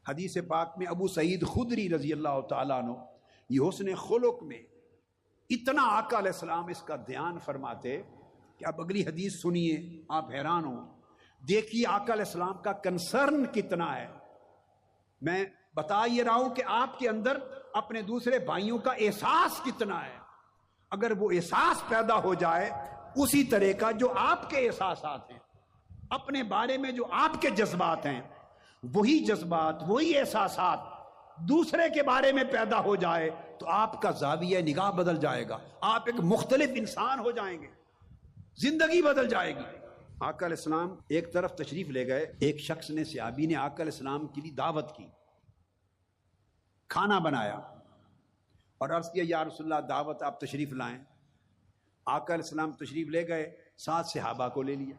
حدیث پاک میں ابو سعید خدری رضی اللہ تعالیٰ عنہ یہ حسن خلق میں اتنا آقا علیہ السلام اس کا دھیان فرماتے کہ اب اگلی حدیث سنیے، آپ حیران ہوں. دیکھیے آقا علیہ السلام کا کنسرن کتنا ہے. میں بتا یہ رہا ہوں کہ آپ کے اندر اپنے دوسرے بھائیوں کا احساس کتنا ہے. اگر وہ احساس پیدا ہو جائے اسی طرح کا جو آپ کے احساسات ہیں، اپنے بارے میں جو آپ کے جذبات ہیں، وہی جذبات وہی احساسات دوسرے کے بارے میں پیدا ہو جائے تو آپ کا زاویہ نگاہ بدل جائے گا، آپ ایک مختلف انسان ہو جائیں گے، زندگی بدل جائے گی. آقا علیہ السلام ایک طرف تشریف لے گئے. ایک شخص نے، صحابی نے آقا علیہ السلام کے لیے دعوت کی، کھانا بنایا اور عرض کیا یا رسول اللہ دعوت آپ تشریف لائیں. آقا علیہ السلام تشریف لے گئے، ساتھ صحابہ کو لے لیا.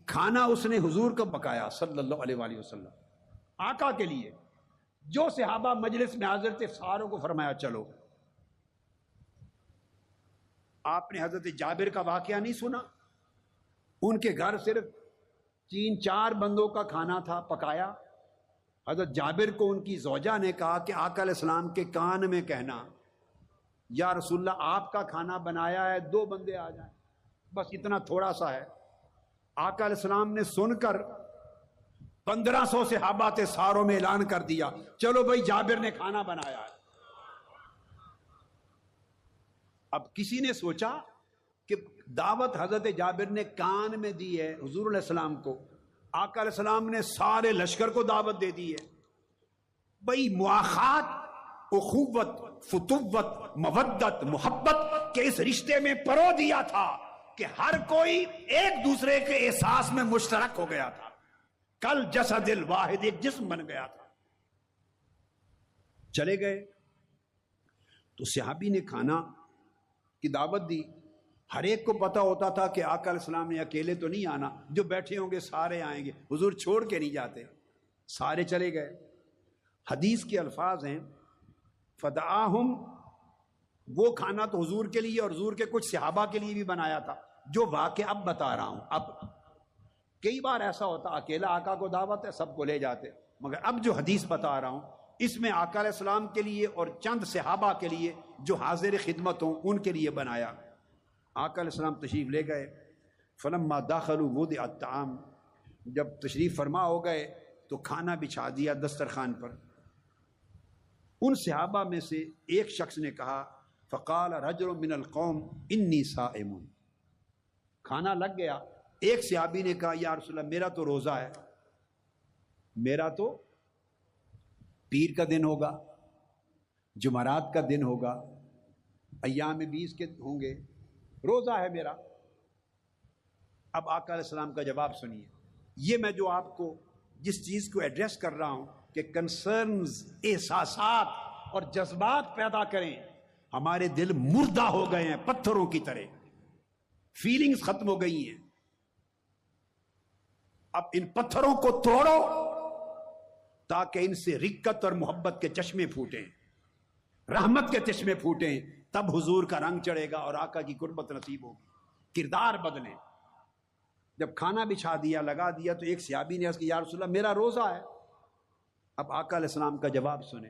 کھانا اس نے حضور کو پکایا صلی اللہ علیہ وآلہ وسلم آقا کے لیے. جو صحابہ مجلس میں حاضر تھے ساروں کو فرمایا چلو. آپ نے حضرت جابر کا واقعہ نہیں سنا؟ ان کے گھر صرف 3-4 بندوں کا کھانا تھا پکایا. حضرت جابر کو ان کی زوجہ نے کہا کہ آقا علیہ السلام کے کان میں کہنا یا رسول اللہ آپ کا کھانا بنایا ہے، 2 بندے آ جائیں، بس اتنا تھوڑا سا ہے. آقا علیہ السلام نے سن کر 1500 صحابہ تھے، ساروں میں اعلان کر دیا چلو بھائی جابر نے کھانا بنایا ہے. اب کسی نے سوچا کہ دعوت حضرت جابر نے کان میں دی ہے حضور علیہ السلام کو، آقا علیہ السلام نے سارے لشکر کو دعوت دے دی ہے. بھائی مواخات، اخوت، فتوت، مودت، محبت کے اس رشتے میں پرو دیا تھا کہ ہر کوئی ایک دوسرے کے احساس میں مشترک ہو گیا تھا. کل جسد الواحد، ایک جسم بن گیا تھا. چلے گئے تو صحابی نے کھانا کی دعوت دی. ہر ایک کو پتا ہوتا تھا کہ آقا علیہ السلام نے اکیلے تو نہیں آنا، جو بیٹھے ہوں گے سارے آئیں گے، حضور چھوڑ کے نہیں جاتے. سارے چلے گئے. حدیث کے الفاظ ہیں فدعاہم، وہ کھانا تو حضور کے لیے اور حضور کے کچھ صحابہ کے لیے بھی بنایا تھا، جو واقعہ اب بتا رہا ہوں. اب کئی بار ایسا ہوتا اکیلا آقا کو دعوت ہے سب کو لے جاتے، مگر اب جو حدیث بتا رہا ہوں اس میں آقا علیہ السلام کے لیے اور چند صحابہ کے لیے جو حاضر خدمت ہوں ان کے لیے بنایا. آقا علیہ السلام تشریف لے گئے. فلما داخلوا وضع الطعام، جب تشریف فرما ہو گئے تو کھانا بچھا دیا دسترخوان پر. ان صحابہ میں سے ایک شخص نے کہا فقال رجل من القوم انی صائم. کھانا لگ گیا. ایک صحابی نے کہا یا رسول اللہ میرا تو روزہ ہے، میرا تو پیر کا دن ہوگا، جمعرات کا دن ہوگا، ایام 20 کے ہوں گے، روزہ ہے میرا. اب آقا علیہ السلام کا جواب سنیے. یہ میں جو آپ کو جس چیز کو ایڈریس کر رہا ہوں کہ کنسرنز، احساسات اور جذبات پیدا کریں. ہمارے دل مردہ ہو گئے ہیں پتھروں کی طرح، فیلنگز ختم ہو گئی ہیں. اب ان پتھروں کو توڑو تاکہ ان سے رقت اور محبت کے چشمے پھوٹیں، رحمت کے چشمے پھوٹیں. تب حضور کا رنگ چڑھے گا اور آقا کی قربت نصیب ہوگی، کردار بدلیں. جب کھانا بچھا دیا، لگا دیا، تو ایک صحابی نے عرض کیا یا رسول اللہ میرا روزہ ہے. اب آقا علیہ السلام کا جواب سنیں.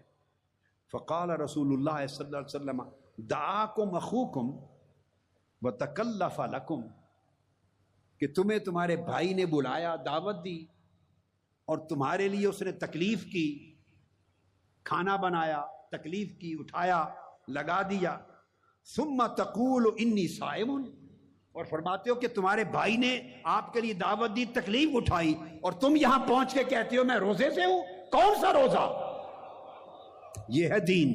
فقال رسول اللہ صلی اللہ علیہ وسلم دعاکم اخوکم وتکلف لکم، کہ تمہیں تمہارے بھائی نے بلایا، دعوت دی اور تمہارے لیے اس نے تکلیف کی، کھانا بنایا، تکلیف کی، اٹھایا، لگا دیا. ثم تقول انی صائم، اور فرماتے ہو کہ تمہارے بھائی نے آپ کے لیے دعوت دی، تکلیف اٹھائی، اور تم یہاں پہنچ کے کہتے ہو میں روزے سے ہوں. کون سا روزہ؟ یہ ہے دین.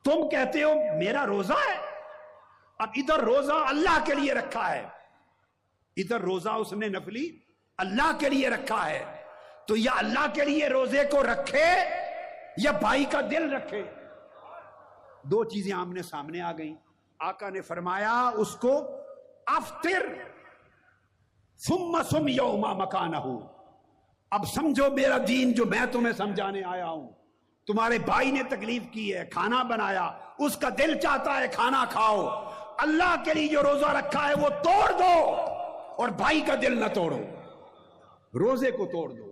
تم کہتے ہو میرا روزہ ہے. اب ادھر روزہ اللہ کے لیے رکھا ہے، ادھر روزہ اس نے نفلی اللہ کے لیے رکھا ہے. تو یا اللہ کے لیے روزے کو رکھے یا بھائی کا دل رکھے. 2 چیزیں آمنے سامنے آ گئیں. آقا نے فرمایا اس کو افطر ثم سم یوم مکانہ. اب سمجھو میرا دین جو میں تمہیں سمجھانے آیا ہوں. تمہارے بھائی نے تکلیف کی ہے، کھانا بنایا، اس کا دل چاہتا ہے کھانا کھاؤ. اللہ کے لیے جو روزہ رکھا ہے وہ توڑ دو اور بھائی کا دل نہ توڑو. روزے کو توڑ دو،